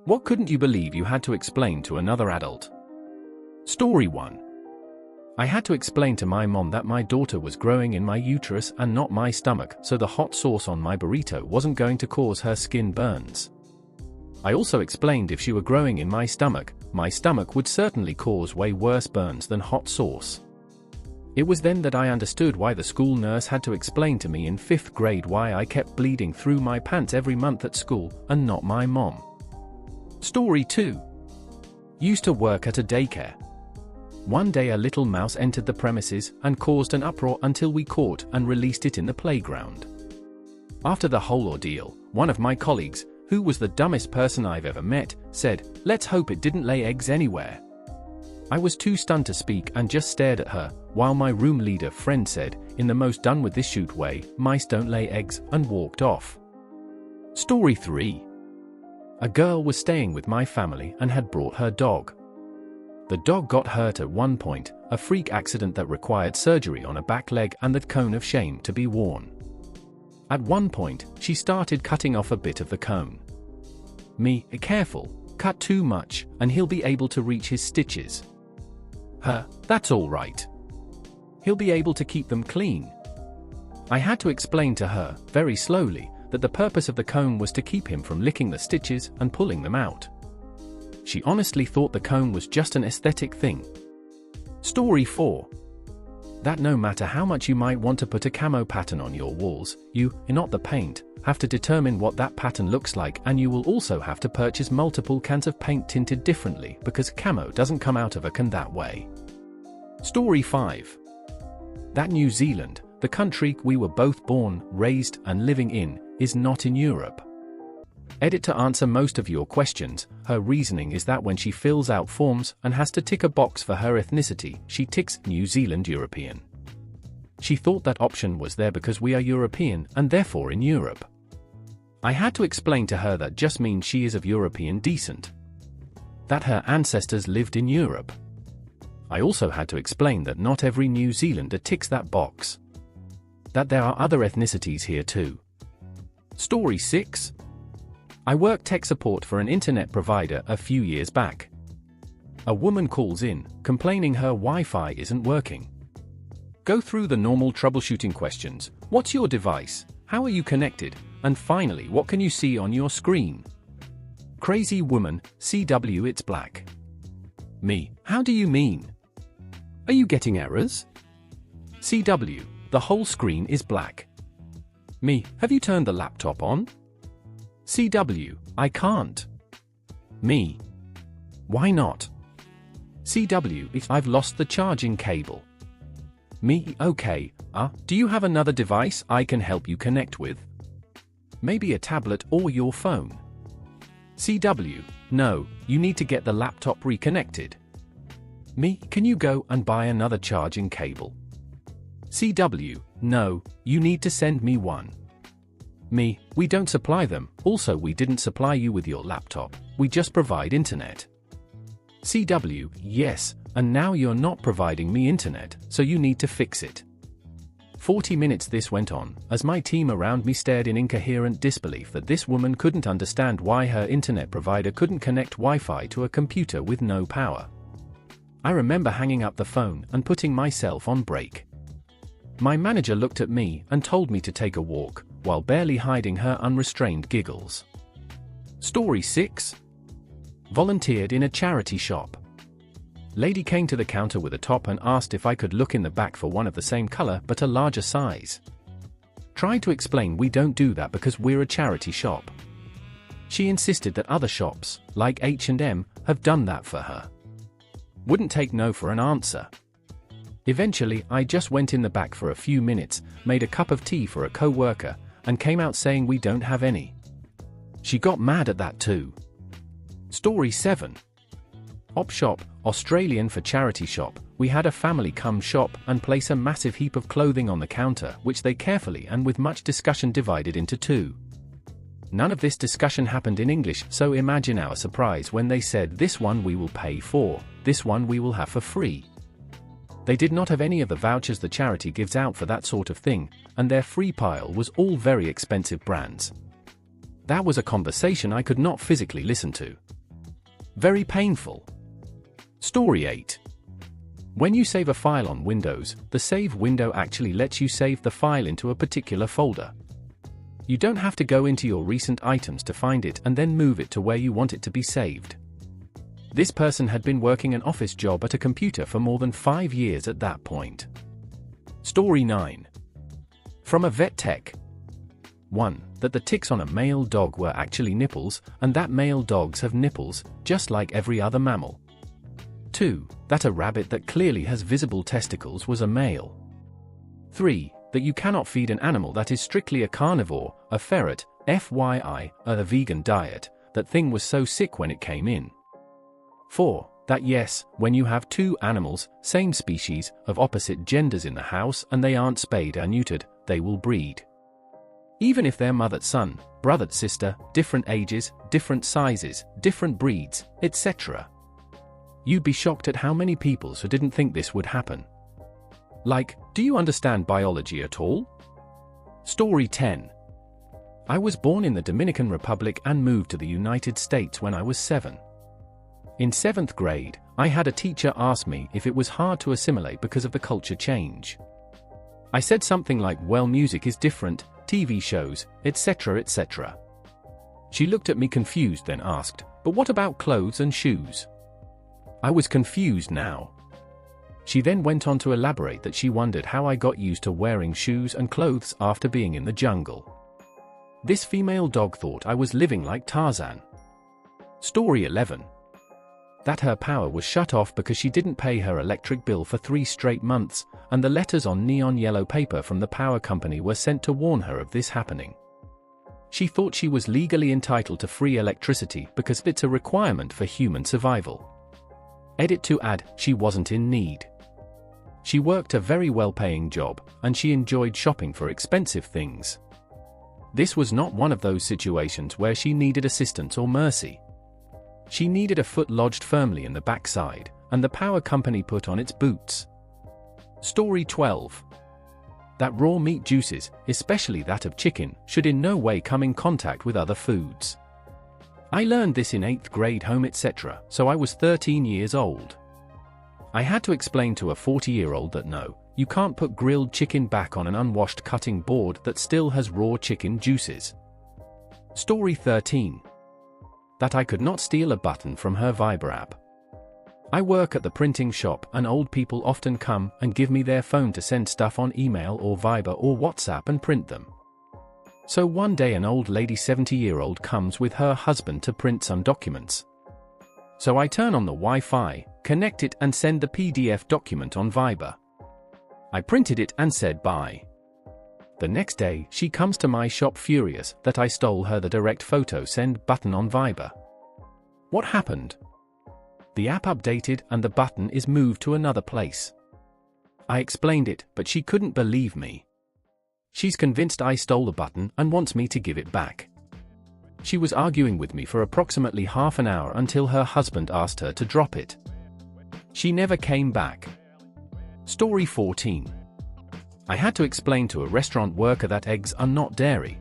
What couldn't you believe you had to explain to another adult? Story 1. I had to explain to my mom that my daughter was growing in my uterus and not my stomach, so the hot sauce on my burrito wasn't going to cause her skin burns. I also explained if she were growing in my stomach would certainly cause way worse burns than hot sauce. It was then that I understood why the school nurse had to explain to me in 5th grade why I kept bleeding through my pants every month at school and not my mom. Story 2. Used to work at a daycare. One day a little mouse entered the premises and caused an uproar until we caught and released it in the playground. After the whole ordeal, one of my colleagues, who was the dumbest person I've ever met, said, "Let's hope it didn't lay eggs anywhere." I was too stunned to speak and just stared at her, while my room leader friend said, in the most done with this shoot way, "Mice don't lay eggs," and walked off. Story 3. A girl was staying with my family and had brought her dog. The dog got hurt at one point, a freak accident that required surgery on a back leg and the cone of shame to be worn. At one point, she started cutting off a bit of the cone. Me, careful, cut too much, and he'll be able to reach his stitches. Her, that's all right. He'll be able to keep them clean. I had to explain to her, very slowly, that the purpose of the cone was to keep him from licking the stitches and pulling them out. She honestly thought the cone was just an aesthetic thing. Story 4. That no matter how much you might want to put a camo pattern on your walls, you, not the paint, have to determine what that pattern looks like, and you will also have to purchase multiple cans of paint tinted differently because camo doesn't come out of a can that way. Story 5. That New Zealand, the country we were both born, raised, and living in, is not in Europe. Edit to answer most of your questions. Her reasoning is that when she fills out forms and has to tick a box for her ethnicity, she ticks New Zealand European. She thought that option was there because we are European and therefore in Europe. I had to explain to her that just means she is of European descent. That her ancestors lived in Europe. I also had to explain that not every New Zealander ticks that box. That there are other ethnicities here too. Story 6. I worked tech support for an internet provider a few years back. A woman calls in, complaining her Wi-Fi isn't working. Go through the normal troubleshooting questions. What's your device? How are you connected? And finally, what can you see on your screen? Crazy woman, CW, it's black. Me, how do you mean? Are you getting errors? CW, the whole screen is black. Me, have you turned the laptop on? CW, I can't. Me, why not? CW, if I've lost the charging cable. Me, okay, do you have another device I can help you connect with? Maybe a tablet or your phone. CW, no, you need to get the laptop reconnected. Me, can you go and buy another charging cable? CW, no, you need to send me one. Me, we don't supply them, also we didn't supply you with your laptop, we just provide internet. CW, yes, and now you're not providing me internet, so you need to fix it. 40 minutes this went on, as my team around me stared in incoherent disbelief that this woman couldn't understand why her internet provider couldn't connect Wi-Fi to a computer with no power. I remember hanging up the phone and putting myself on break. My manager looked at me and told me to take a walk, while barely hiding her unrestrained giggles. Story 6. Volunteered in a charity shop. Lady came to the counter with a top and asked if I could look in the back for one of the same color but a larger size. Tried to explain we don't do that because we're a charity shop. She insisted that other shops, like H&M, have done that for her. Wouldn't take no for an answer. Eventually, I just went in the back for a few minutes, made a cup of tea for a co-worker, and came out saying we don't have any. She got mad at that too. Story 7. Op shop, Australian for charity shop. We had a family come shop and place a massive heap of clothing on the counter, which they carefully and with much discussion divided into two. None of this discussion happened in English, so imagine our surprise when they said this one we will pay for, this one we will have for free. They did not have any of the vouchers the charity gives out for that sort of thing, and their free pile was all very expensive brands. That was a conversation I could not physically listen to. Very painful. Story 8. When you save a file on Windows, the Save window actually lets you save the file into a particular folder. You don't have to go into your recent items to find it and then move it to where you want it to be saved. This person had been working an office job at a computer for more than 5 years at that point. Story 9. From a vet tech. 1. That the ticks on a male dog were actually nipples, and that male dogs have nipples, just like every other mammal. 2. That a rabbit that clearly has visible testicles was a male. 3. That you cannot feed an animal that is strictly a carnivore, a ferret, FYI, a vegan diet. That thing was so sick when it came in. 4. That yes, when you have two animals, same species, of opposite genders in the house and they aren't spayed or neutered, they will breed. Even if they're mother-son, brother-sister, different ages, different sizes, different breeds, etc. You'd be shocked at how many people who didn't think this would happen. Like, do you understand biology at all? Story 10. I was born in the Dominican Republic and moved to the United States when I was 7. In 7th grade, I had a teacher ask me if it was hard to assimilate because of the culture change. I said something like, well, music is different, TV shows, etc., etc. She looked at me confused, then asked, but what about clothes and shoes? I was confused now. She then went on to elaborate that she wondered how I got used to wearing shoes and clothes after being in the jungle. This female dog thought I was living like Tarzan. Story 11. That her power was shut off because she didn't pay her electric bill for 3 straight months, and the letters on neon yellow paper from the power company were sent to warn her of this happening. She thought she was legally entitled to free electricity because it's a requirement for human survival. Edit to add, she wasn't in need. She worked a very well-paying job, and she enjoyed shopping for expensive things. This was not one of those situations where she needed assistance or mercy. She needed a foot lodged firmly in the backside, and the power company put on its boots. Story 12. That raw meat juices, especially that of chicken, should in no way come in contact with other foods. I learned this in 8th grade home etc., so I was 13 years old. I had to explain to a 40-year-old that no, you can't put grilled chicken back on an unwashed cutting board that still has raw chicken juices. Story 13. That I could not steal a button from her Viber app. I work at the printing shop and old people often come and give me their phone to send stuff on email or Viber or WhatsApp and print them. So one day an old lady 70-year-old comes with her husband to print some documents. So I turn on the Wi-Fi, connect it and send the PDF document on Viber. I printed it and said bye. The next day she comes to my shop furious that I stole her the direct photo send button on Viber. What happened? The app updated and the button is moved to another place. I explained it, but she couldn't believe me. She's convinced I stole the button and wants me to give it back. She was arguing with me for approximately half an hour until her husband asked her to drop it. She never came back. Story 14. I had to explain to a restaurant worker that eggs are not dairy.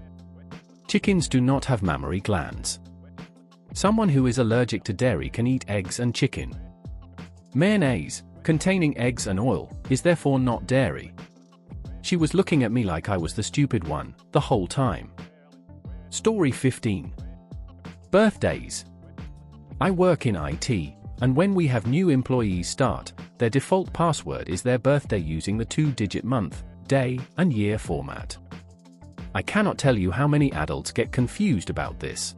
Chickens do not have mammary glands. Someone who is allergic to dairy can eat eggs and chicken. Mayonnaise, containing eggs and oil, is therefore not dairy. She was looking at me like I was the stupid one, the whole time. Story 15. Birthdays. I work in IT, and when we have new employees start, their default password is their birthday using the 2-digit month, day, and year format. I cannot tell you how many adults get confused about this.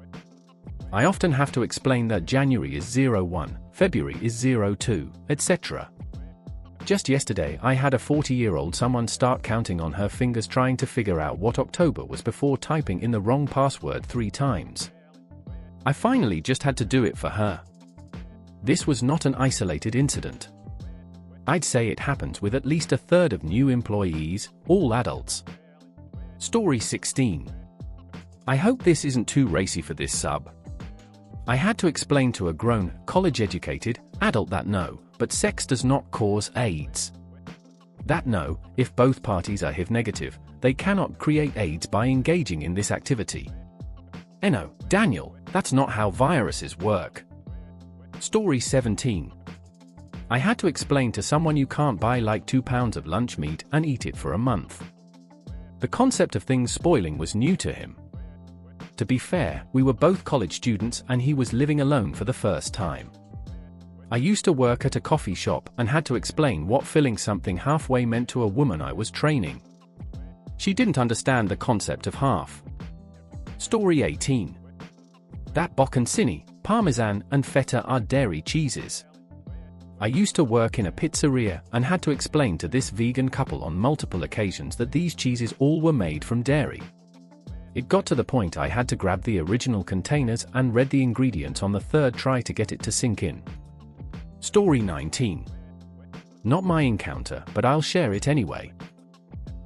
I often have to explain that January is 01, February is 02, etc. Just yesterday I had a 40-year-old someone start counting on her fingers trying to figure out what October was before typing in the wrong password 3 times. I finally just had to do it for her. This was not an isolated incident. I'd say it happens with at least a third of new employees, all adults. Story 16. I hope this isn't too racy for this sub. I had to explain to a grown, college-educated, adult that no, but sex does not cause AIDS. That no, if both parties are HIV negative, they cannot create AIDS by engaging in this activity. No, Daniel, that's not how viruses work. Story 17. I had to explain to someone you can't buy like 2 pounds of lunch meat and eat it for a month. The concept of things spoiling was new to him. To be fair, we were both college students and he was living alone for the first time. I used to work at a coffee shop and had to explain what filling something halfway meant to a woman I was training. She didn't understand the concept of half. Story 18. That bocconcini, parmesan and feta are dairy cheeses. I used to work in a pizzeria and had to explain to this vegan couple on multiple occasions that these cheeses all were made from dairy. It got to the point I had to grab the original containers and read the ingredients on the third try to get it to sink in. Story 19. Not my encounter, but I'll share it anyway.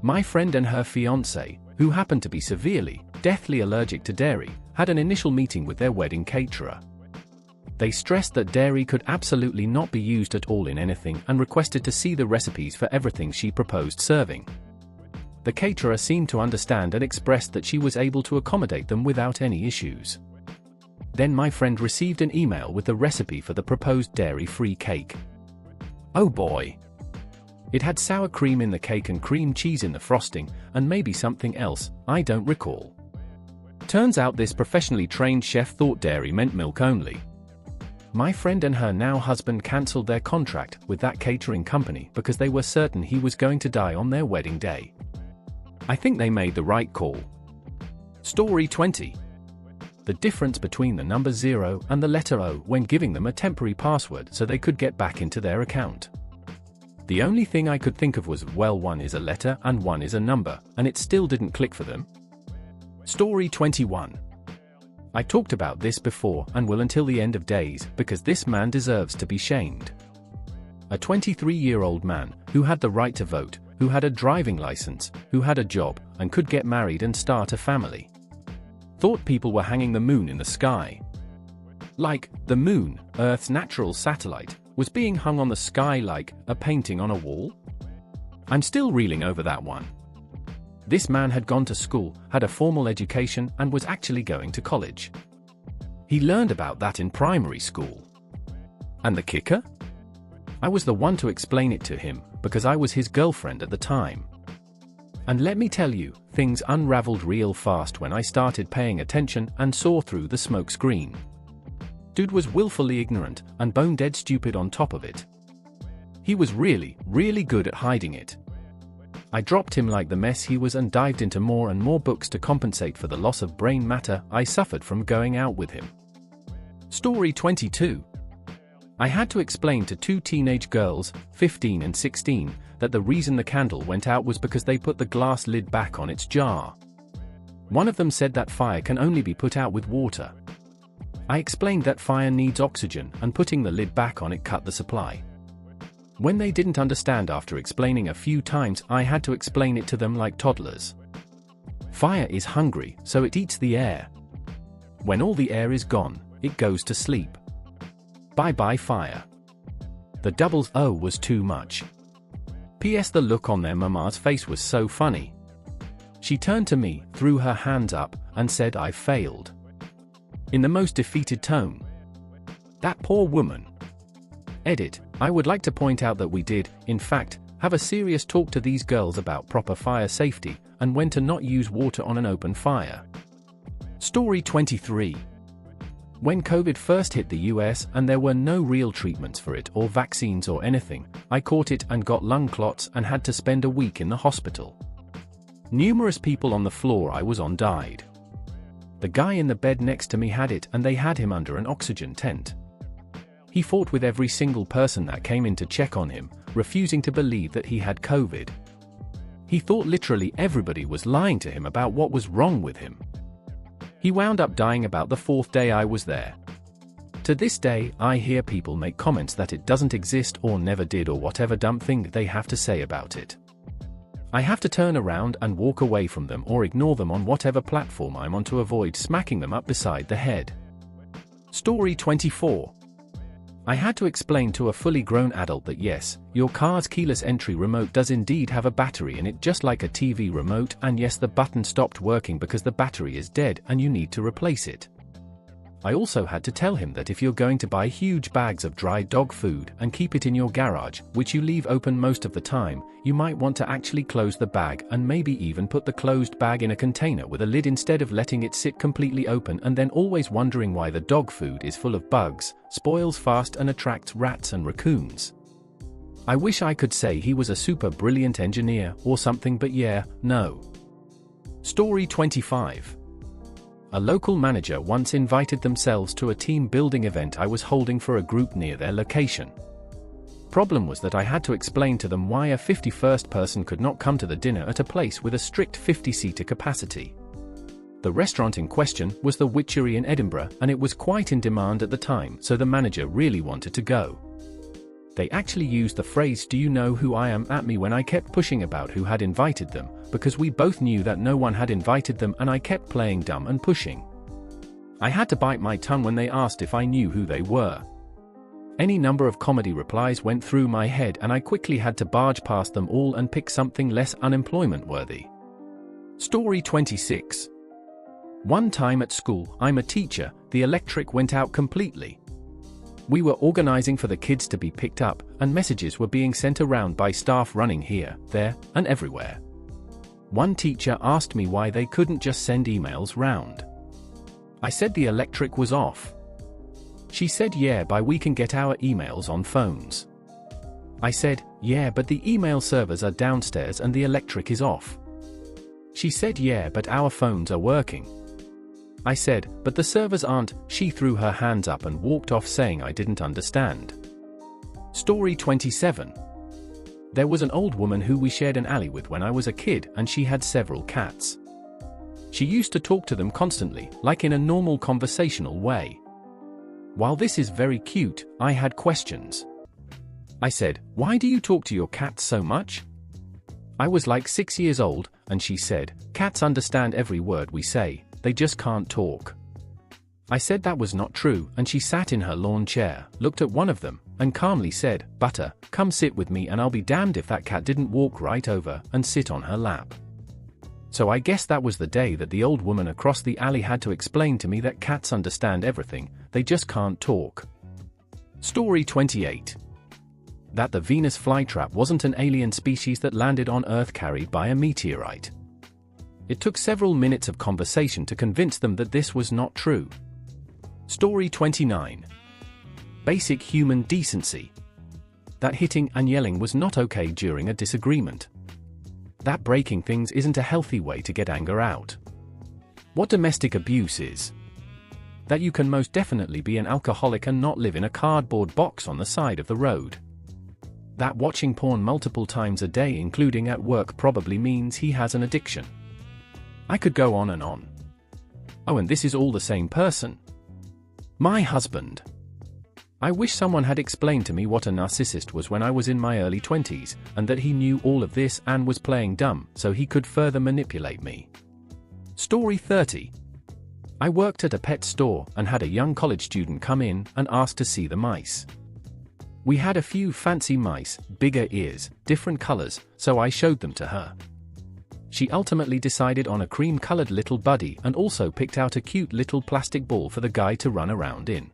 My friend and her fiancé, who happened to be severely, deathly allergic to dairy, had an initial meeting with their wedding caterer. They stressed that dairy could absolutely not be used at all in anything and requested to see the recipes for everything she proposed serving. The caterer seemed to understand and expressed that she was able to accommodate them without any issues. Then my friend received an email with the recipe for the proposed dairy-free cake. Oh boy! It had sour cream in the cake and cream cheese in the frosting, and maybe something else, I don't recall. Turns out this professionally trained chef thought dairy meant milk only. My friend and her now husband cancelled their contract with that catering company because they were certain he was going to die on their wedding day. I think they made the right call. Story 20. The difference between the number 0 and the letter O when giving them a temporary password so they could get back into their account. The only thing I could think of was, well, one is a letter and one is a number, and it still didn't click for them. Story 21. I talked about this before and will until the end of days because this man deserves to be shamed. A 23-year-old man who had the right to vote, who had a driving license, who had a job and could get married and start a family. Thought people were hanging the moon in the sky. Like, the moon, Earth's natural satellite, was being hung on the sky like a painting on a wall? I'm still reeling over that one. This man had gone to school, had a formal education, and was actually going to college. He learned about that in primary school. And the kicker? I was the one to explain it to him, because I was his girlfriend at the time. And let me tell you, things unraveled real fast when I started paying attention and saw through the smoke screen. Dude was willfully ignorant and bone-dead stupid on top of it. He was really, really good at hiding it. I dropped him like the mess he was and dived into more and more books to compensate for the loss of brain matter I suffered from going out with him. Story 22. I had to explain to 2 teenage girls, 15 and 16, that the reason the candle went out was because they put the glass lid back on its jar. One of them said that fire can only be put out with water. I explained that fire needs oxygen and putting the lid back on it cut the supply. When they didn't understand after explaining a few times, I had to explain it to them like toddlers. Fire is hungry, so it eats the air. When all the air is gone, it goes to sleep. Bye-bye fire. The double O was too much. P.S. The look on their mama's face was so funny. She turned to me, threw her hands up, and said I failed. In the most defeated tone. That poor woman. Edit. I would like to point out that we did, in fact, have a serious talk to these girls about proper fire safety, and when to not use water on an open fire. Story 23. When COVID first hit the US and there were no real treatments for it or vaccines or anything, I caught it and got lung clots and had to spend a week in the hospital. Numerous people on the floor I was on died. The guy in the bed next to me had it and they had him under an oxygen tent. He fought with every single person that came in to check on him, refusing to believe that he had COVID. He thought literally everybody was lying to him about what was wrong with him. He wound up dying about the 4th day I was there. To this day, I hear people make comments that it doesn't exist or never did or whatever dumb thing they have to say about it. I have to turn around and walk away from them or ignore them on whatever platform I'm on to avoid smacking them up beside the head. Story 24. I had to explain to a fully grown adult that yes, your car's keyless entry remote does indeed have a battery in it just like a TV remote, and yes, the button stopped working because the battery is dead and you need to replace it. I also had to tell him that if you're going to buy huge bags of dry dog food and keep it in your garage, which you leave open most of the time, you might want to actually close the bag and maybe even put the closed bag in a container with a lid instead of letting it sit completely open and then always wondering why the dog food is full of bugs, spoils fast and attracts rats and raccoons. I wish I could say he was a super brilliant engineer or something, but yeah, no. Story 25. A local manager once invited themselves to a team building event I was holding for a group near their location. Problem was that I had to explain to them why a 51st person could not come to the dinner at a place with a strict 50-seater capacity. The restaurant in question was the Witchery in Edinburgh, and it was quite in demand at the time, so the manager really wanted to go. They actually used the phrase "do you know who I am" at me when I kept pushing about who had invited them, because we both knew that no one had invited them and I kept playing dumb and pushing. I had to bite my tongue when they asked if I knew who they were. Any number of comedy replies went through my head and I quickly had to barge past them all and pick something less unemployment worthy. Story 26. One time at school, I'm a teacher, the electric went out completely. We were organizing for the kids to be picked up, and messages were being sent around by staff running here, there, and everywhere. One teacher asked me why they couldn't just send emails round. I said the electric was off. She said yeah, but we can get our emails on phones. I said, yeah, but the email servers are downstairs and the electric is off. She said yeah, but our phones are working. I said, but the servers aren't. She threw her hands up and walked off saying I didn't understand. Story 27. There was an old woman who we shared an alley with when I was a kid, and she had several cats. She used to talk to them constantly, like in a normal conversational way. While this is very cute, I had questions. I said, why do you talk to your cats so much? I was like 6 years old, and she said, cats understand every word we say. They just can't talk. I said that was not true, and she sat in her lawn chair, looked at one of them, and calmly said, Butter, come sit with me and I'll be damned if that cat didn't walk right over and sit on her lap. So I guess that was the day that the old woman across the alley had to explain to me that cats understand everything, they just can't talk. Story 28. That the Venus flytrap wasn't an alien species that landed on Earth carried by a meteorite. It took several minutes of conversation to convince them that this was not true. Story 29. Basic human decency. That hitting and yelling was not okay during a disagreement. That breaking things isn't a healthy way to get anger out. What domestic abuse is. That you can most definitely be an alcoholic and not live in a cardboard box on the side of the road. That watching porn multiple times a day including at work probably means he has an addiction. I could go on and on. Oh, and this is all the same person. My husband. I wish someone had explained to me what a narcissist was when I was in my early 20s, and that he knew all of this and was playing dumb so he could further manipulate me. Story 30. I worked at a pet store and had a young college student come in and ask to see the mice. We had a few fancy mice, bigger ears, different colors, so I showed them to her. She ultimately decided on a cream-colored little buddy and also picked out a cute little plastic ball for the guy to run around in.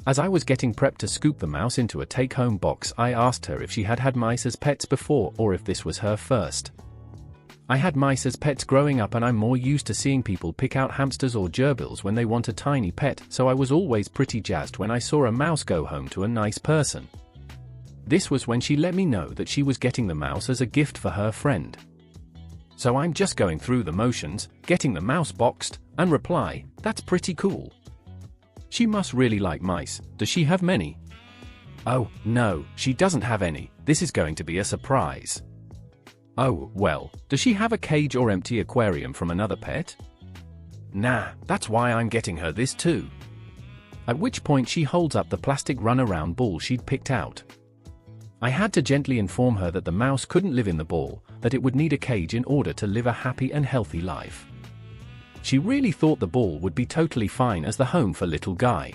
As I was getting prepped to scoop the mouse into a take-home box, I asked her if she had had mice as pets before or if this was her first. I had mice as pets growing up and I'm more used to seeing people pick out hamsters or gerbils when they want a tiny pet, so I was always pretty jazzed when I saw a mouse go home to a nice person. This was when she let me know that she was getting the mouse as a gift for her friend. So I'm just going through the motions, getting the mouse boxed, and reply, that's pretty cool. She must really like mice. Does she have many? Oh, no, she doesn't have any. This is going to be a surprise. Oh, well, does she have a cage or empty aquarium from another pet? Nah, that's why I'm getting her this too. At which point she holds up the plastic runaround ball she'd picked out. I had to gently inform her that the mouse couldn't live in the ball, that it would need a cage in order to live a happy and healthy life. She really thought the ball would be totally fine as the home for little Guy.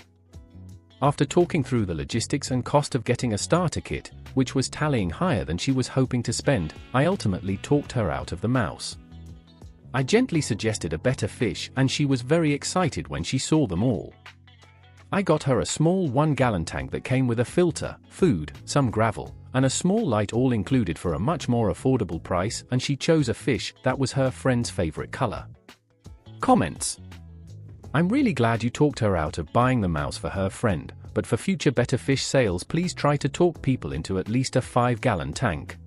After talking through the logistics and cost of getting a starter kit, which was tallying higher than she was hoping to spend, I ultimately talked her out of the mouse. I gently suggested a better fish and she was very excited when she saw them all. I got her a small 1-gallon tank that came with a filter, food, some gravel, and a small light all included for a much more affordable price, and she chose a fish that was her friend's favorite color. Comments. I'm really glad you talked her out of buying the mouse for her friend, but for future better fish sales please try to talk people into at least a 5-gallon tank.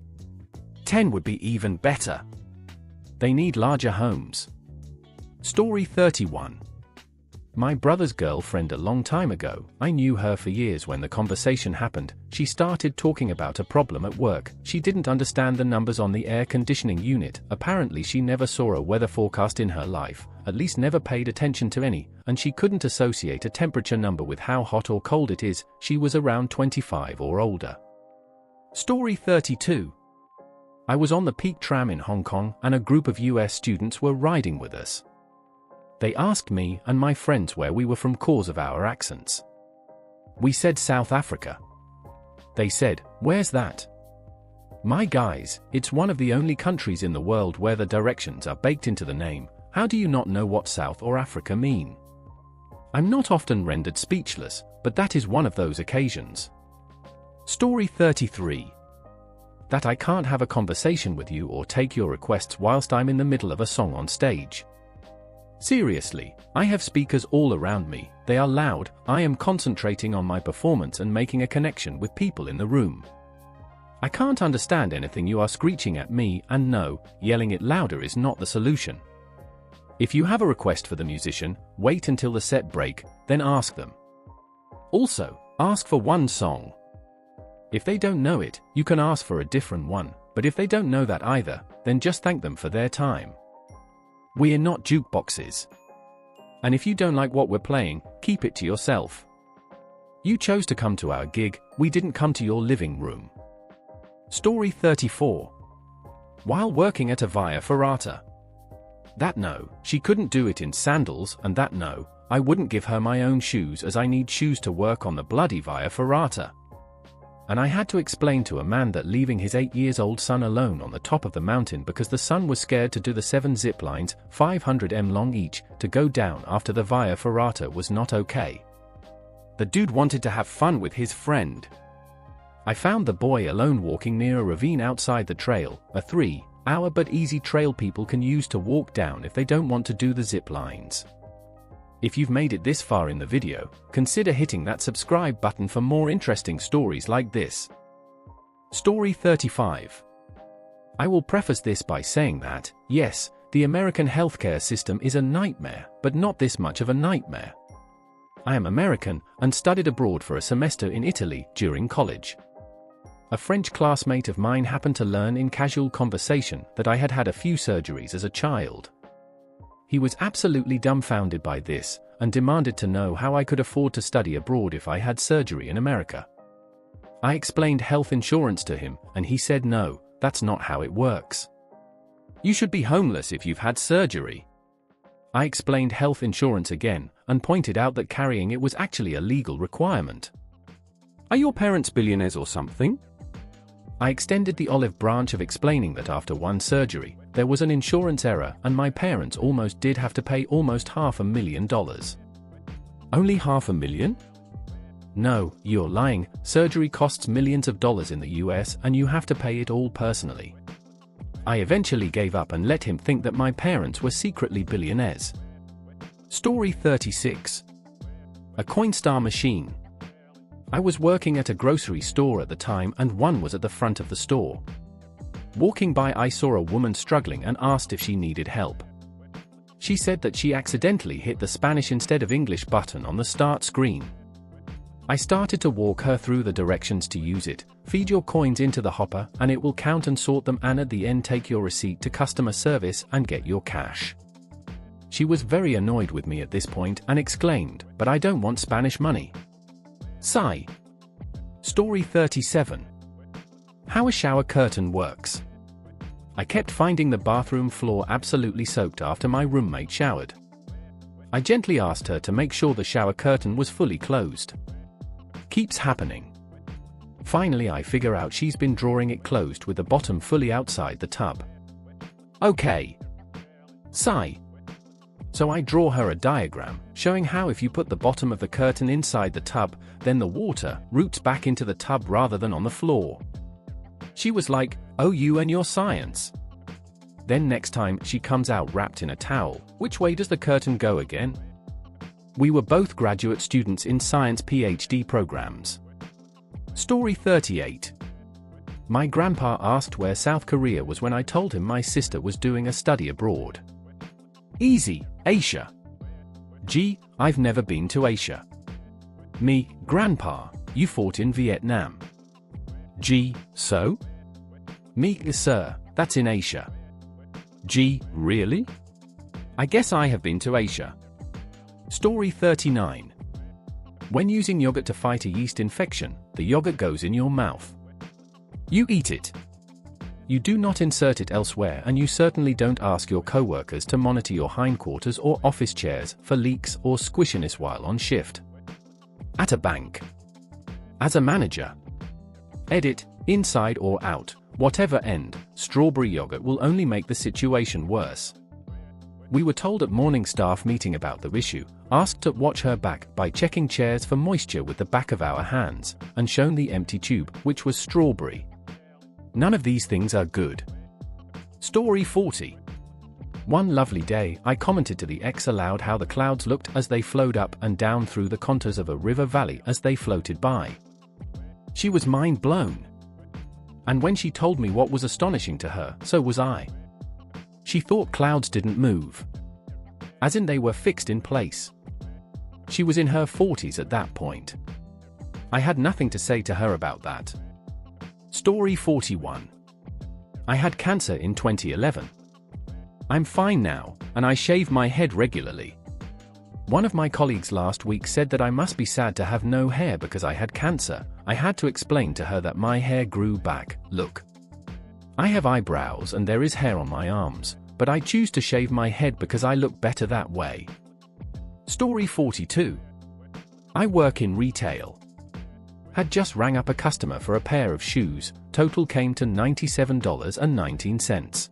10 would be even better. They need larger homes. Story 31. My brother's girlfriend a long time ago, I knew her for years. When the conversation happened, she started talking about a problem at work. She didn't understand the numbers on the air conditioning unit. Apparently she never saw a weather forecast in her life, at least never paid attention to any, and she couldn't associate a temperature number with how hot or cold it is. She was around 25 or older. Story 32. I was on the Peak Tram in Hong Kong and a group of US students were riding with us. They asked me and my friends where we were from cause of our accents. We said South Africa. They said, "Where's that?" My guys, it's one of the only countries in the world where the directions are baked into the name. How do you not know what South or Africa mean? I'm not often rendered speechless, but that is one of those occasions. Story 33. That I can't have a conversation with you or take your requests whilst I'm in the middle of a song on stage. Seriously, I have speakers all around me, they are loud, I am concentrating on my performance and making a connection with people in the room. I can't understand anything you are screeching at me, and no, yelling it louder is not the solution. If you have a request for the musician, wait until the set break, then ask them. Also, ask for one song. If they don't know it, you can ask for a different one, but if they don't know that either, then just thank them for their time. We're not jukeboxes. And if you don't like what we're playing, keep it to yourself. You chose to come to our gig, we didn't come to your living room. Story 34. While working at a Via Ferrata. That no, she couldn't do it in sandals, and that no, I wouldn't give her my own shoes as I need shoes to work on the bloody Via Ferrata. And I had to explain to a man that leaving his 8-year-old son alone on the top of the mountain because the son was scared to do the 7 zip lines, 500 m long each, to go down after the Via Ferrata was not okay. The dude wanted to have fun with his friend. I found the boy alone walking near a ravine outside the trail, a 3-hour but easy trail people can use to walk down if they don't want to do the zip lines. If you've made it this far in the video, consider hitting that subscribe button for more interesting stories like this. Story 35. I will preface this by saying that, yes, the American healthcare system is a nightmare, but not this much of a nightmare. I am American and studied abroad for a semester in Italy during college. A French classmate of mine happened to learn in casual conversation that I had had a few surgeries as a child. He was absolutely dumbfounded by this, and demanded to know how I could afford to study abroad if I had surgery in America. I explained health insurance to him, and he said no, that's not how it works. You should be homeless if you've had surgery. I explained health insurance again, and pointed out that carrying it was actually a legal requirement. Are your parents billionaires or something? I extended the olive branch of explaining that after one surgery, there was an insurance error and my parents almost did have to pay almost $500,000. Only $500,000? No, you're lying, surgery costs millions of dollars in the US and you have to pay it all personally. I eventually gave up and let him think that my parents were secretly billionaires. Story 36. A Coinstar machine. I was working at a grocery store at the time and one was at the front of the store. Walking by I saw a woman struggling and asked if she needed help. She said that she accidentally hit the Spanish instead of English button on the start screen. I started to walk her through the directions to use it. Feed your coins into the hopper and it will count and sort them, and at the end take your receipt to customer service and get your cash. She was very annoyed with me at this point and exclaimed, "But I don't want Spanish money." Sigh. Story 37. How a shower curtain works. I kept finding the bathroom floor absolutely soaked after my roommate showered. I gently asked her to make sure the shower curtain was fully closed. Keeps happening. Finally I figure out she's been drawing it closed with the bottom fully outside the tub. Okay. Sigh. So I draw her a diagram, showing how if you put the bottom of the curtain inside the tub, then the water roots back into the tub rather than on the floor. She was like, "Oh, you and your science." Then next time she comes out wrapped in a towel, which way does the curtain go again? We were both graduate students in science PhD programs. Story 38. My grandpa asked where South Korea was when I told him my sister was doing a study abroad. Easy, Asia. G, I've never been to Asia. Me, Grandpa, you fought in Vietnam. G, so? Me, sir, that's in Asia. G, really? I guess I have been to Asia. Story 39. When using yogurt to fight a yeast infection, the yogurt goes in your mouth. You eat it. You do not insert it elsewhere, and you certainly don't ask your co-workers to monitor your hindquarters or office chairs for leaks or squishiness while on shift. At a bank. As a manager. Edit, inside or out, whatever end, strawberry yogurt will only make the situation worse. We were told at morning staff meeting about the issue, asked to watch her back by checking chairs for moisture with the back of our hands, and shown the empty tube, which was strawberry. None of these things are good. Story 40. One lovely day, I commented to the ex aloud how the clouds looked as they flowed up and down through the contours of a river valley as they floated by. She was mind blown. And when she told me what was astonishing to her, so was I. She thought clouds didn't move. As in they were fixed in place. She was in her 40s at that point. I had nothing to say to her about that. Story 41. I had cancer in 2011. I'm fine now, and I shave my head regularly. One of my colleagues last week said that I must be sad to have no hair because I had cancer. I had to explain to her that my hair grew back. Look. I have eyebrows and there is hair on my arms, but I choose to shave my head because I look better that way. Story 42. I work in retail. Had just rang up a customer for a pair of shoes, total came to $97.19.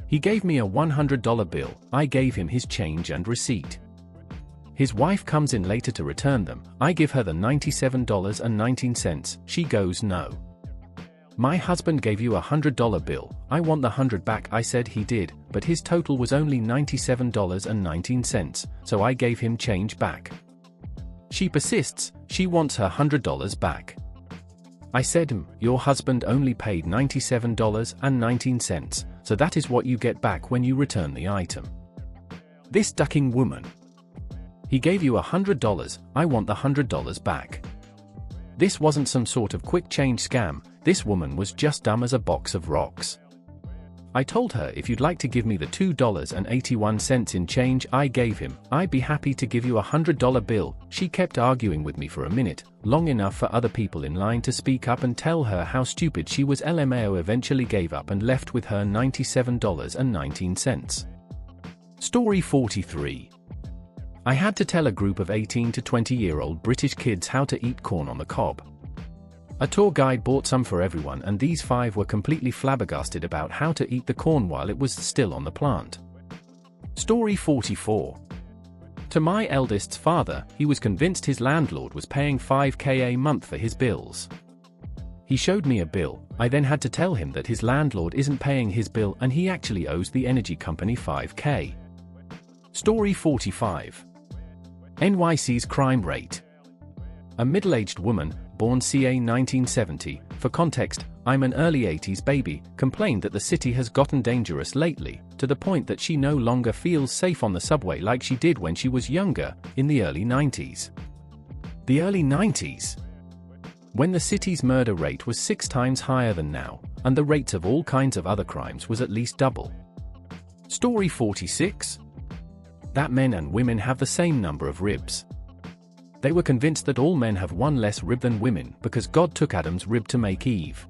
He gave me a $100 bill, I gave him his change and receipt. His wife comes in later to return them, I give her the $97.19, she goes no. My husband gave you a $100 bill, I want the 100 back, I said he did, but his total was only $97.19, so I gave him change back. She persists, she wants her $100 back. I said, your husband only paid $97.19, so that is what you get back when you return the item. This ducking woman. He gave you $100, I want the $100 back. This wasn't some sort of quick change scam, this woman was just dumb as a box of rocks. I told her if you'd like to give me the $2.81 in change I gave him, I'd be happy to give you a $100 bill. She kept arguing with me for a minute, long enough for other people in line to speak up and tell her how stupid she was. LMAO eventually gave up and left with her $97.19. Story 43. I had to tell a group of 18 to 20-year-old British kids how to eat corn on the cob. A tour guide bought some for everyone and these 5 were completely flabbergasted about how to eat the corn while it was still on the plant. Story 44. To my eldest's father, he was convinced his landlord was paying $5,000 a month for his bills. He showed me a bill, I then had to tell him that his landlord isn't paying his bill and he actually owes the energy company $5,000. Story 45. NYC's crime rate. A middle-aged woman, born ca 1970, for context, I'm an early 80s baby, complained that the city has gotten dangerous lately, to the point that she no longer feels safe on the subway like she did when she was younger, in the early 90s. The early 90s? When the city's murder rate was 6 times higher than now, and the rates of all kinds of other crimes was at least double. Story 46. That men and women have the same number of ribs. They were convinced that all men have one less rib than women because God took Adam's rib to make Eve.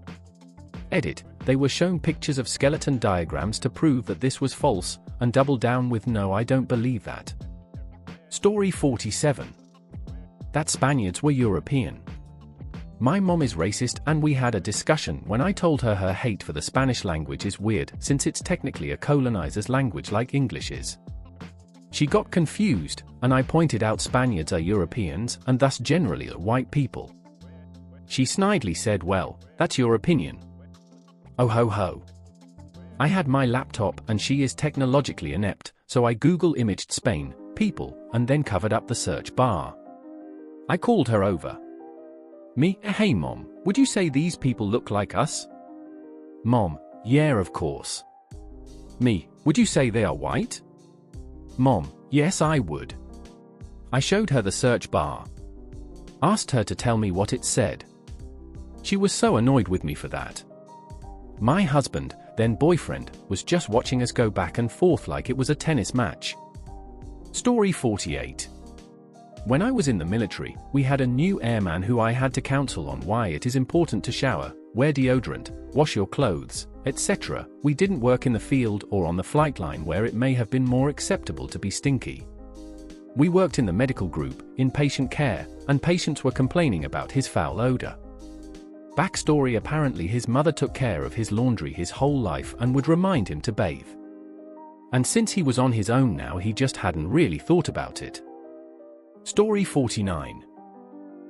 Edit, they were shown pictures of skeleton diagrams to prove that this was false, and doubled down with no, I don't believe that. Story 47. That Spaniards were European. My mom is racist and we had a discussion when I told her her hate for the Spanish language is weird since it's technically a colonizer's language like English is. She got confused, and I pointed out Spaniards are Europeans and thus generally are white people. She snidely said, "Well, that's your opinion." Oh ho ho. I had my laptop and she is technologically inept, so I Google imaged Spain, people, and then covered up the search bar. I called her over. Me, "Hey Mom, would you say these people look like us?" Mom, "Yeah, of course." Me, "Would you say they are white?" Mom, "Yes, I would." I showed her the search bar. Asked her to tell me what it said. She was so annoyed with me for that. My husband, then boyfriend, was just watching us go back and forth like it was a tennis match. Story 48. When I was in the military, we had a new airman who I had to counsel on why it is important to shower, wear deodorant, wash your clothes, etc. We didn't work in the field or on the flight line where it may have been more acceptable to be stinky. We worked in the medical group, in patient care, and patients were complaining about his foul odor. Backstory: apparently his mother took care of his laundry his whole life and would remind him to bathe. And since he was on his own now, he just hadn't really thought about it. Story 49.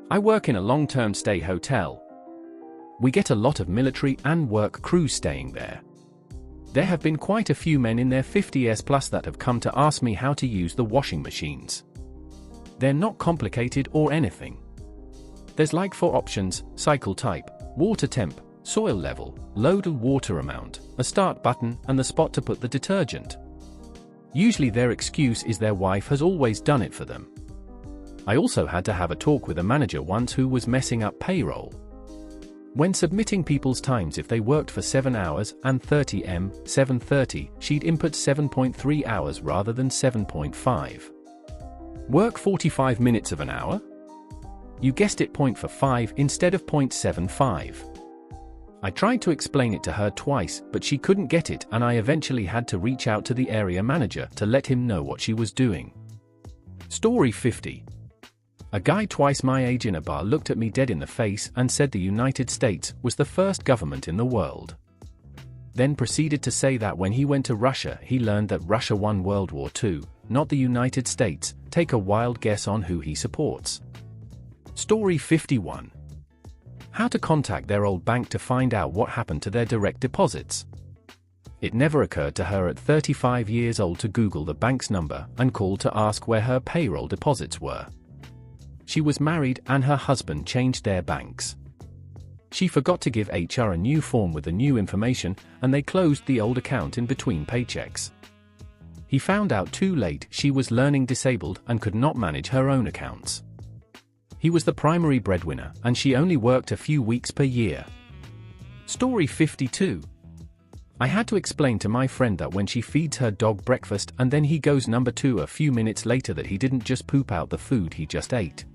I work in a long-term stay hotel. We get a lot of military and work crews staying there. There have been quite a few men in their 50s plus that have come to ask me how to use the washing machines. They're not complicated or anything. There's like 4 options: cycle type, water temp, soil level, load and water amount, a start button, and the spot to put the detergent. Usually their excuse is their wife has always done it for them. I also had to have a talk with a manager once who was messing up payroll. When submitting people's times, if they worked for 7 hours and 30 m, 7:30, she'd input 7.3 hours rather than 7.5. Work 45 minutes of an hour? You guessed it, 0.45 instead of 0.75. I tried to explain it to her twice, but she couldn't get it, and I eventually had to reach out to the area manager to let him know what she was doing. Story 50. A guy twice my age in a bar looked at me dead in the face and said the United States was the first government in the world. Then proceeded to say that when he went to Russia, he learned that Russia won World War II, not the United States. Take a wild guess on who he supports. Story 51. How to contact their old bank to find out what happened to their direct deposits. It never occurred to her at 35 years old to Google the bank's number and call to ask where her payroll deposits were. She was married and her husband changed their banks. She forgot to give HR a new form with the new information, and they closed the old account in between paychecks. He found out too late she was learning disabled and could not manage her own accounts. He was the primary breadwinner, and she only worked a few weeks per year. Story 52. I had to explain to my friend that when she feeds her dog breakfast and then he goes number 2 a few minutes later, that he didn't just poop out the food he just ate.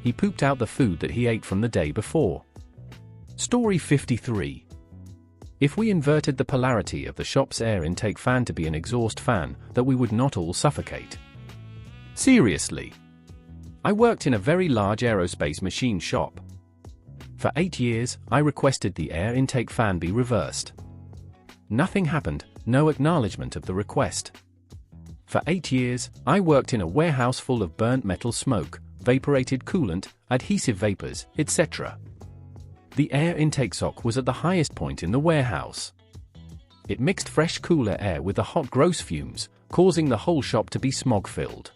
He pooped out the food that he ate from the day before. Story 53. If we inverted the polarity of the shop's air intake fan to be an exhaust fan, that we would not all suffocate. Seriously. I worked in a very large aerospace machine shop. For 8 years, I requested the air intake fan be reversed. Nothing happened, no acknowledgement of the request. For 8 years, I worked in a warehouse full of burnt metal smoke, vaporated coolant, adhesive vapors, etc. The air intake sock was at the highest point in the warehouse. It mixed fresh cooler air with the hot gross fumes, causing the whole shop to be smog-filled.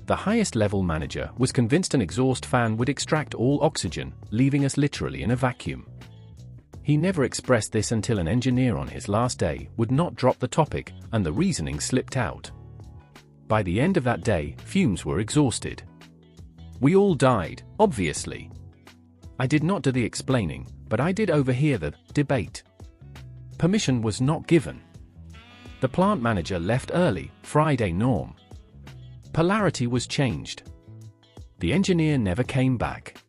The highest level manager was convinced an exhaust fan would extract all oxygen, leaving us literally in a vacuum. He never expressed this until an engineer on his last day would not drop the topic, and the reasoning slipped out. By the end of that day, fumes were exhausted. We all died, obviously. I did not do the explaining, but I did overhear the debate. Permission was not given. The plant manager left early, Friday norm. Polarity was changed. The engineer never came back.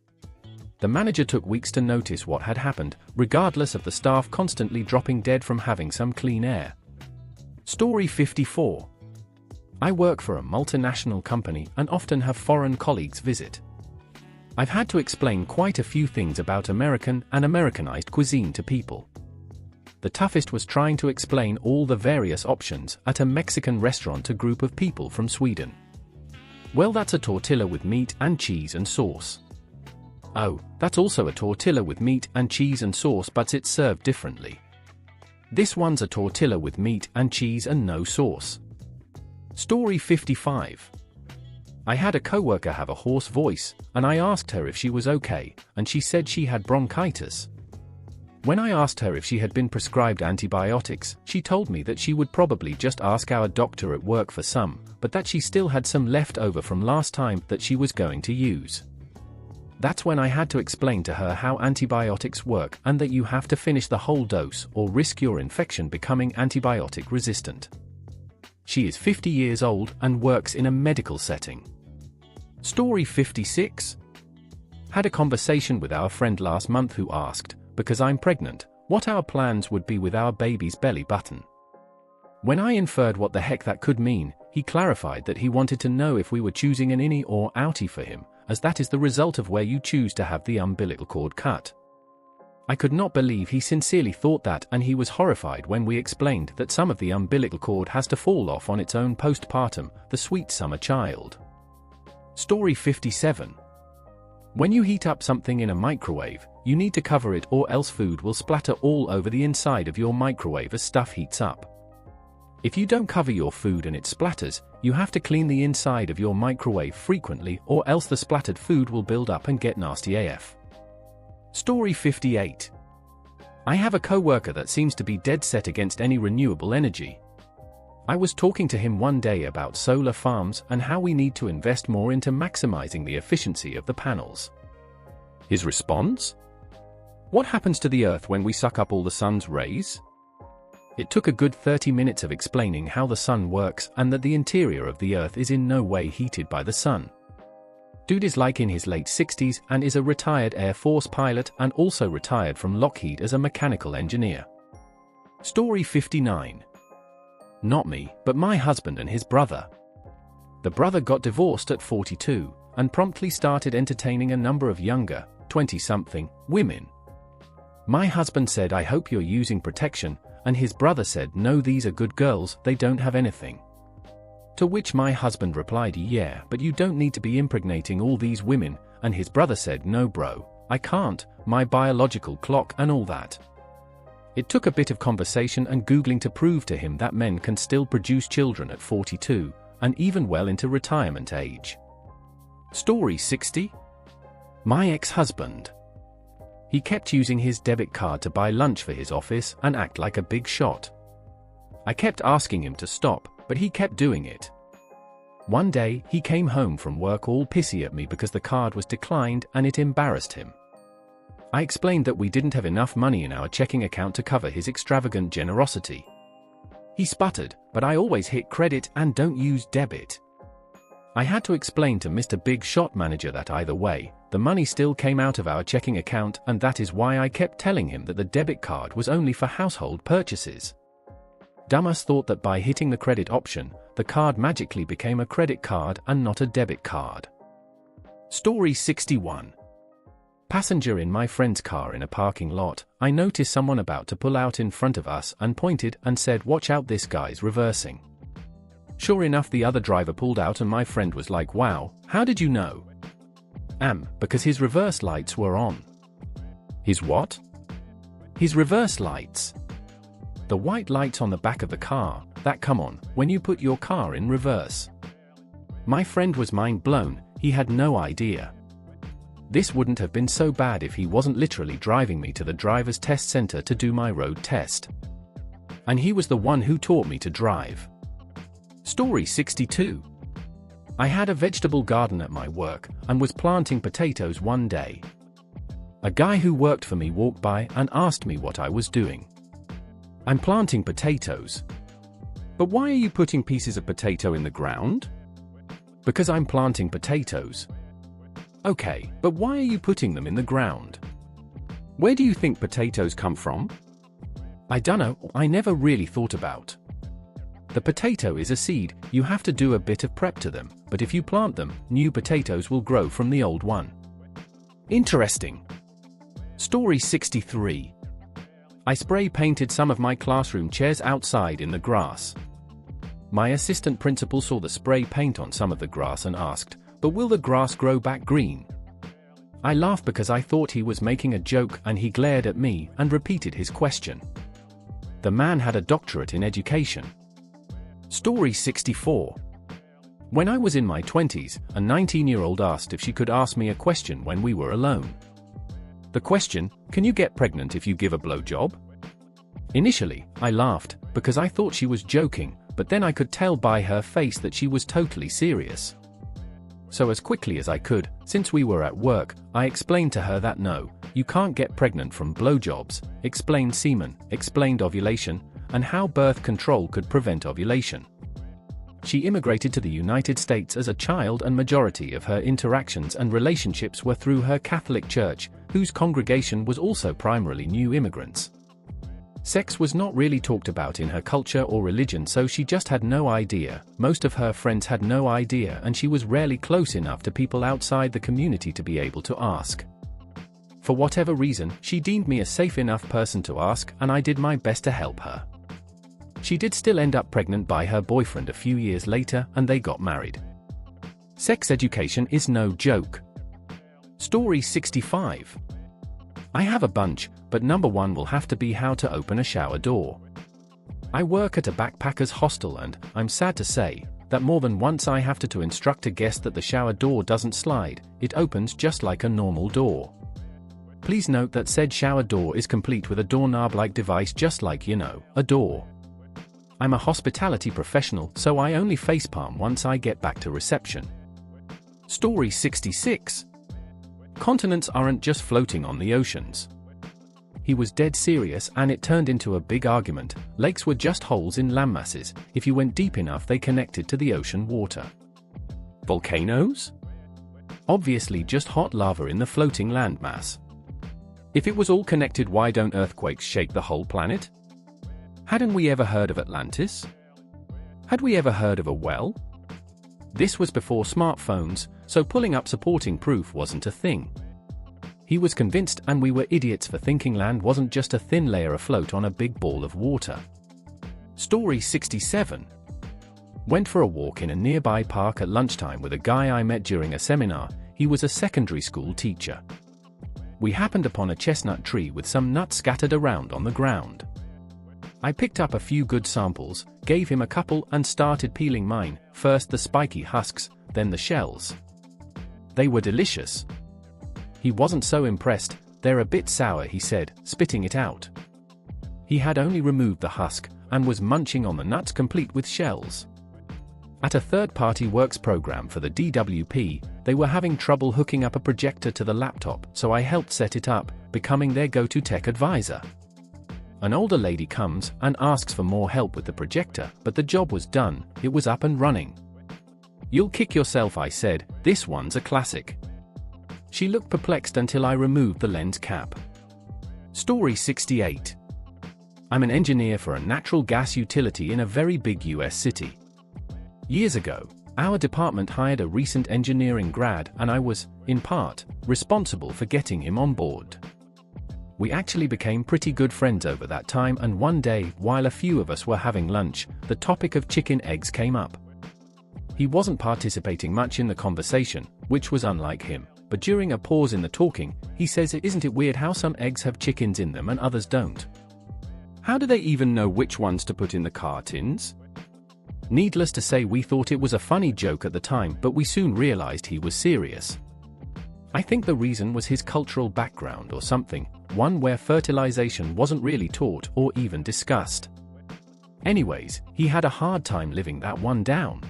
The manager took weeks to notice what had happened, regardless of the staff constantly dropping dead from having some clean air. Story 54. I work for a multinational company and often have foreign colleagues visit. I've had to explain quite a few things about American and Americanized cuisine to people. the toughest was trying to explain all the various options at a Mexican restaurant to a group of people from Sweden. Well, that's a tortilla with meat and cheese and sauce. Oh, that's also a tortilla with meat and cheese and sauce, but it's served differently. This one's a tortilla with meat and cheese and no sauce. Story 55. I had a coworker have a hoarse voice, and I asked her if she was okay, and she said she had bronchitis. When I asked her if she had been prescribed antibiotics, she told me that she would probably just ask our doctor at work for some, but that she still had some left over from last time that she was going to use. That's when I had to explain to her how antibiotics work and that you have to finish the whole dose or risk your infection becoming antibiotic resistant. She is 50 years old and works in a medical setting. Story 56. Had a conversation with our friend last month who asked, because I'm pregnant, what our plans would be with our baby's belly button. When I inferred what the heck that could mean, he clarified that he wanted to know if we were choosing an innie or outie for him, as that is the result of where you choose to have the umbilical cord cut. I could not believe he sincerely thought that, and he was horrified when we explained that some of the umbilical cord has to fall off on its own postpartum, the sweet summer child. Story 57. When you heat up something in a microwave, you need to cover it or else food will splatter all over the inside of your microwave as stuff heats up. If you don't cover your food and it splatters, you have to clean the inside of your microwave frequently or else the splattered food will build up and get nasty AF. Story 58. I have a coworker that seems to be dead set against any renewable energy. I was talking to him one day about solar farms and how we need to invest more into maximizing the efficiency of the panels. His response? What happens to the Earth when we suck up all the sun's rays? It took a good 30 minutes of explaining how the sun works and that the interior of the Earth is in no way heated by the sun. Dude is like in his late 60s and is a retired Air Force pilot and also retired from Lockheed as a mechanical engineer. Story 59. Not me, but my husband and his brother. The brother got divorced at 42 and promptly started entertaining a number of younger, 20-something, women. My husband said, "I hope you're using protection," and his brother said, "No, these are good girls, they don't have anything." To which my husband replied, "Yeah, but you don't need to be impregnating all these women," and his brother said, "No bro, I can't, my biological clock and all that." It took a bit of conversation and Googling to prove to him that men can still produce children at 42, and even well into retirement age. Story 60. My ex-husband. He kept using his debit card to buy lunch for his office and act like a big shot. I kept asking him to stop, but he kept doing it. One day, he came home from work all pissy at me because the card was declined and it embarrassed him. I explained that we didn't have enough money in our checking account to cover his extravagant generosity. He sputtered, "But I always hit credit and don't use debit." I had to explain to Mr. Big Shot Manager that either way, the money still came out of our checking account, and that is why I kept telling him that the debit card was only for household purchases. Dumbass thought that by hitting the credit option, the card magically became a credit card and not a debit card. Story 61. Passenger in my friend's car in a parking lot, I noticed someone about to pull out in front of us and pointed and said, "Watch out, this guy's reversing." Sure enough, the other driver pulled out and my friend was like, "Wow, how did you know?" Because his reverse lights were on. His what? His reverse lights. The white lights on the back of the car, that come on when you put your car in reverse. My friend was mind blown, he had no idea. This wouldn't have been so bad if he wasn't literally driving me to the driver's test center to do my road test. And he was the one who taught me to drive. Story 62. I had a vegetable garden at my work and was planting potatoes one day. A guy who worked for me walked by and asked me what I was doing. "I'm planting potatoes." "But why are you putting pieces of potato in the ground?" "Because I'm planting potatoes." "Okay, but why are you putting them in the ground?" "Where do you think potatoes come from?" "I dunno, I never really thought about." The potato is a seed, you have to do a bit of prep to them, but if you plant them, new potatoes will grow from the old one. Interesting. Story 63. I spray painted some of my classroom chairs outside in the grass. My assistant principal saw the spray paint on some of the grass and asked, "But will the grass grow back green?" I laughed because I thought he was making a joke, and he glared at me and repeated his question. The man had a doctorate in education. Story 64. When I was in my 20s, a 19-year-old asked if she could ask me a question when we were alone. The question, "Can you get pregnant if you give a blowjob?" Initially, I laughed, because I thought she was joking, but then I could tell by her face that she was totally serious. So as quickly as I could, since we were at work, I explained to her that no, you can't get pregnant from blowjobs, explained semen, explained ovulation, and how birth control could prevent ovulation. She immigrated to the United States as a child, and majority of her interactions and relationships were through her Catholic church, whose congregation was also primarily new immigrants. Sex was not really talked about in her culture or religion, so she just had no idea. Most of her friends had no idea, and she was rarely close enough to people outside the community to be able to ask. For whatever reason, she deemed me a safe enough person to ask, and I did my best to help her. She did still end up pregnant by her boyfriend a few years later, and they got married. Sex education is no joke. Story 65. I have a bunch, but number one will have to be how to open a shower door. I work at a backpackers hostel, and I'm sad to say that more than once I have to instruct a guest that the shower door doesn't slide, it opens just like a normal door. Please note that said shower door is complete with a doorknob-like device, just like, a door. I'm a hospitality professional, so I only facepalm once I get back to reception. Story 66. Continents aren't just floating on the oceans. He was dead serious, and it turned into a big argument. Lakes were just holes in landmasses. If you went deep enough, they connected to the ocean water. Volcanoes? Obviously just hot lava in the floating landmass. If it was all connected, why don't earthquakes shake the whole planet? Hadn't we ever heard of Atlantis? Had we ever heard of a well? This was before smartphones, so pulling up supporting proof wasn't a thing. He was convinced, and we were idiots for thinking land wasn't just a thin layer afloat on a big ball of water. Story 67. Went for a walk in a nearby park at lunchtime with a guy I met during a seminar. He was a secondary school teacher. We happened upon a chestnut tree with some nuts scattered around on the ground. I picked up a few good samples, gave him a couple, and started peeling mine, first the spiky husks, then the shells. They were delicious. He wasn't so impressed. "They're a bit sour," he said, spitting it out. He had only removed the husk, and was munching on the nuts complete with shells. At a third-party works program for the DWP, they were having trouble hooking up a projector to the laptop, so I helped set it up, becoming their go-to tech advisor. An older lady comes and asks for more help with the projector, but the job was done, it was up and running. "You'll kick yourself," I said, "this one's a classic." She looked perplexed until I removed the lens cap. Story 68. I'm an engineer for a natural gas utility in a very big US city. Years ago, our department hired a recent engineering grad, and I was, in part, responsible for getting him on board. We actually became pretty good friends over that time, and one day, while a few of us were having lunch, the topic of chicken eggs came up. He wasn't participating much in the conversation, which was unlike him, but during a pause in the talking, he says, "Isn't it weird how some eggs have chickens in them and others don't? How do they even know which ones to put in the cartons?" Needless to say, we thought it was a funny joke at the time, but we soon realized he was serious. I think the reason was his cultural background or something, one where fertilization wasn't really taught or even discussed. Anyways, he had a hard time living that one down.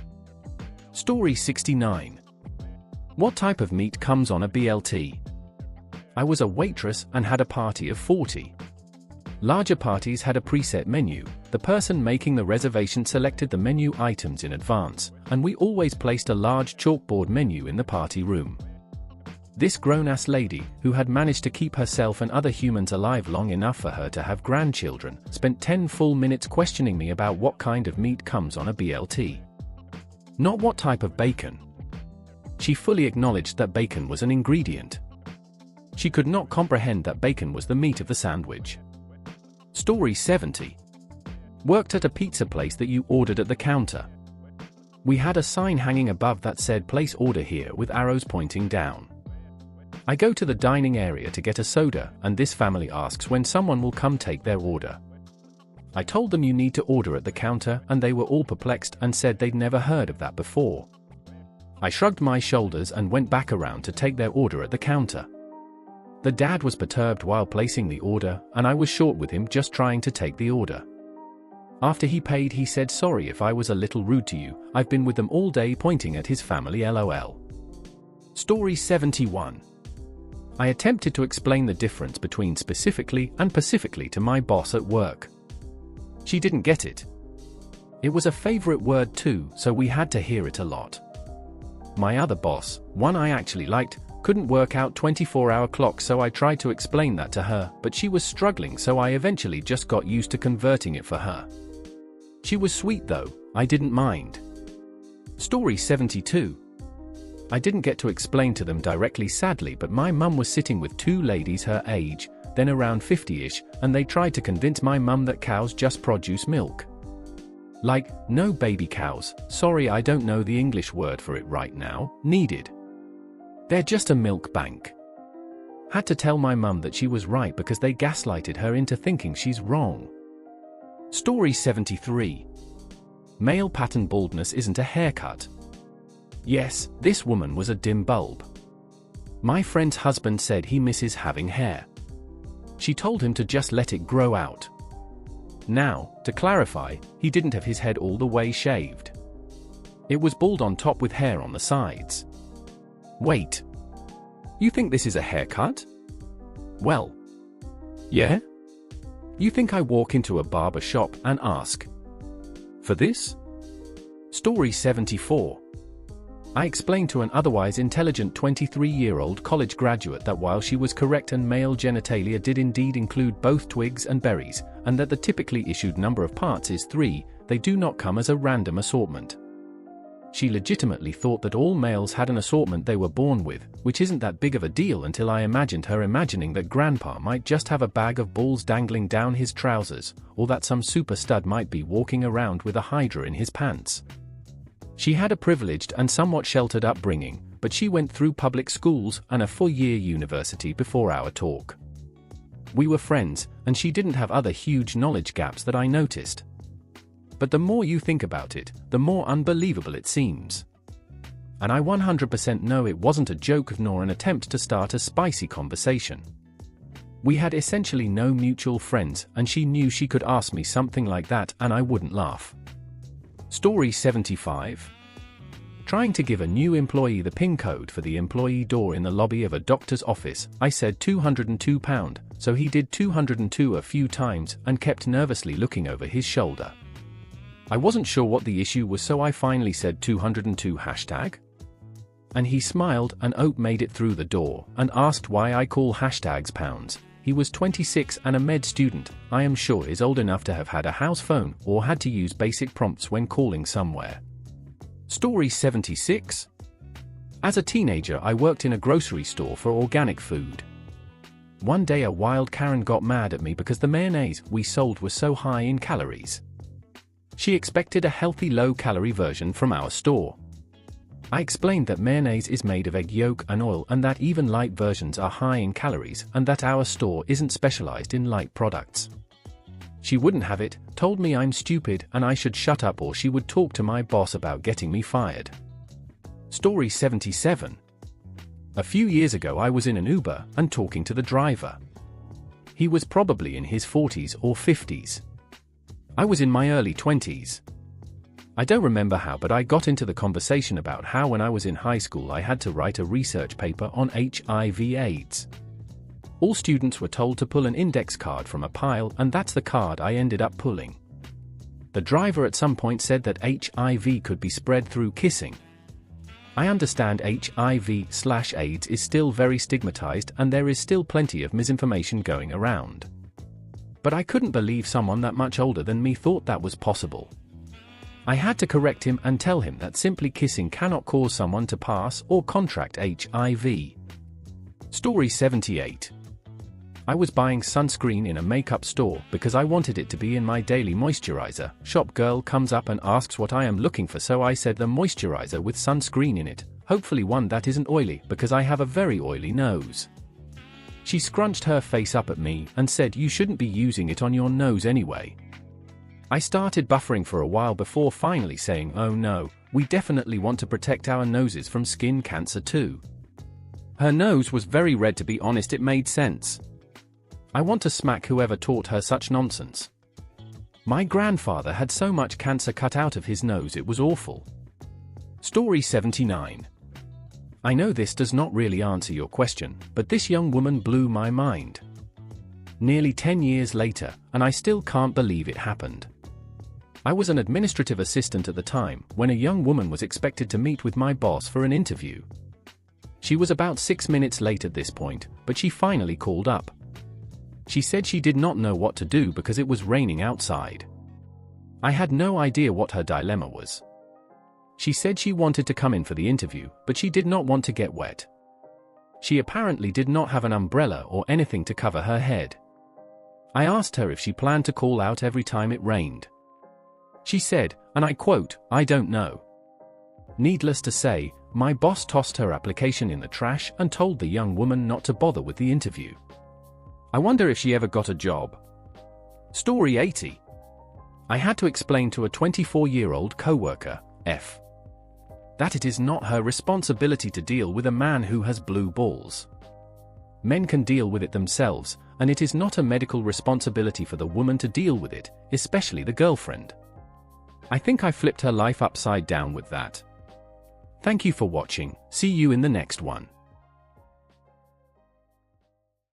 Story 69. What type of meat comes on a BLT? I was a waitress and had a party of 40. Larger parties had a preset menu. The person making the reservation selected the menu items in advance, and we always placed a large chalkboard menu in the party room. This grown-ass lady, who had managed to keep herself and other humans alive long enough for her to have grandchildren, spent 10 full minutes questioning me about what kind of meat comes on a BLT. Not what type of bacon. She fully acknowledged that bacon was an ingredient. She could not comprehend that bacon was the meat of the sandwich. Story 70. Worked at a pizza place that you ordered at the counter. We had a sign hanging above that said place order here with arrows pointing down. I go to the dining area to get a soda, and this family asks when someone will come take their order. I told them you need to order at the counter, and they were all perplexed and said they'd never heard of that before. I shrugged my shoulders and went back around to take their order at the counter. The dad was perturbed while placing the order, and I was short with him just trying to take the order. After he paid, he said, "Sorry if I was a little rude to you, I've been with them all day," pointing at his family, LOL. Story 71. I attempted to explain the difference between specifically and pacifically to my boss at work. She didn't get it. It was a favorite word too, so we had to hear it a lot. My other boss, one I actually liked, couldn't work out 24-hour clocks, so I tried to explain that to her, but she was struggling, so I eventually just got used to converting it for her. She was sweet though, I didn't mind. Story 72. I didn't get to explain to them directly, sadly, but my mum was sitting with two ladies her age, then around 50-ish, and they tried to convince my mum that cows just produce milk. Like, no baby cows, sorry I don't know the English word for it right now, needed. They're just a milk bank. Had to tell my mum that she was right because they gaslighted her into thinking she's wrong. Story 73. Male pattern baldness isn't a haircut. Yes, this woman was a dim bulb. My friend's husband said he misses having hair. She told him to just let it grow out. Now, to clarify, he didn't have his head all the way shaved. It was bald on top with hair on the sides. Wait. You think this is a haircut? Well. Yeah? You think I walk into a barber shop and ask for this? Story 74. I explained to an otherwise intelligent 23-year-old college graduate that while she was correct and male genitalia did indeed include both twigs and berries, and that the typically issued number of parts is 3, they do not come as a random assortment. She legitimately thought that all males had an assortment they were born with, which isn't that big of a deal until I imagined her imagining that grandpa might just have a bag of balls dangling down his trousers, or that some super stud might be walking around with a hydra in his pants. She had a privileged and somewhat sheltered upbringing, but she went through public schools and a 4-year university before our talk. We were friends, and she didn't have other huge knowledge gaps that I noticed. But the more you think about it, the more unbelievable it seems. And I 100% know it wasn't a joke nor an attempt to start a spicy conversation. We had essentially no mutual friends, and she knew she could ask me something like that and I wouldn't laugh. Story 75. Trying to give a new employee the PIN code for the employee door in the lobby of a doctor's office, I said £202, so he did 202 a few times and kept nervously looking over his shoulder. I wasn't sure what the issue was, so I finally said 202 hashtag. And he smiled, and Ope made it through the door and asked why I call hashtags pounds. He was 26 and a med student, I am sure is old enough to have had a house phone or had to use basic prompts when calling somewhere. Story 76. As a teenager I worked in a grocery store for organic food. One day a wild Karen got mad at me because the mayonnaise we sold was so high in calories. She expected a healthy low-calorie version from our store. I explained that mayonnaise is made of egg yolk and oil and that even light versions are high in calories and that our store isn't specialized in light products. She wouldn't have it, told me I'm stupid and I should shut up or she would talk to my boss about getting me fired. Story 77. A few years ago I was in an Uber and talking to the driver. He was probably in his 40s or 50s. I was in my early 20s. I don't remember how, but I got into the conversation about how when I was in high school I had to write a research paper on HIV/AIDS. All students were told to pull an index card from a pile, and that's the card I ended up pulling. The driver at some point said that HIV could be spread through kissing. I understand HIV/AIDS is still very stigmatized and there is still plenty of misinformation going around. But I couldn't believe someone that much older than me thought that was possible. I had to correct him and tell him that simply kissing cannot cause someone to pass or contract HIV. Story 78. I was buying sunscreen in a makeup store because I wanted it to be in my daily moisturizer. Shop girl comes up and asks what I am looking for, so I said the moisturizer with sunscreen in it, hopefully one that isn't oily because I have a very oily nose. She scrunched her face up at me and said you shouldn't be using it on your nose anyway. I started buffering for a while before finally saying, oh no, we definitely want to protect our noses from skin cancer too. Her nose was very red, to be honest. It made sense. I want to smack whoever taught her such nonsense. My grandfather had so much cancer cut out of his nose it was awful. Story 79. I know this does not really answer your question, but this young woman blew my mind. Nearly 10 years later, and I still can't believe it happened. I was an administrative assistant at the time when a young woman was expected to meet with my boss for an interview. She was about 6 minutes late at this point, but she finally called up. She said she did not know what to do because it was raining outside. I had no idea what her dilemma was. She said she wanted to come in for the interview, but she did not want to get wet. She apparently did not have an umbrella or anything to cover her head. I asked her if she planned to call out every time it rained. She said, and I quote, "I don't know." Needless to say, my boss tossed her application in the trash and told the young woman not to bother with the interview. I wonder if she ever got a job. Story 80. I had to explain to a 24-year-old coworker, that it is not her responsibility to deal with a man who has blue balls. Men can deal with it themselves, and it is not a medical responsibility for the woman to deal with it, especially the girlfriend. I think I flipped her life upside down with that. Thank you for watching. See you in the next one.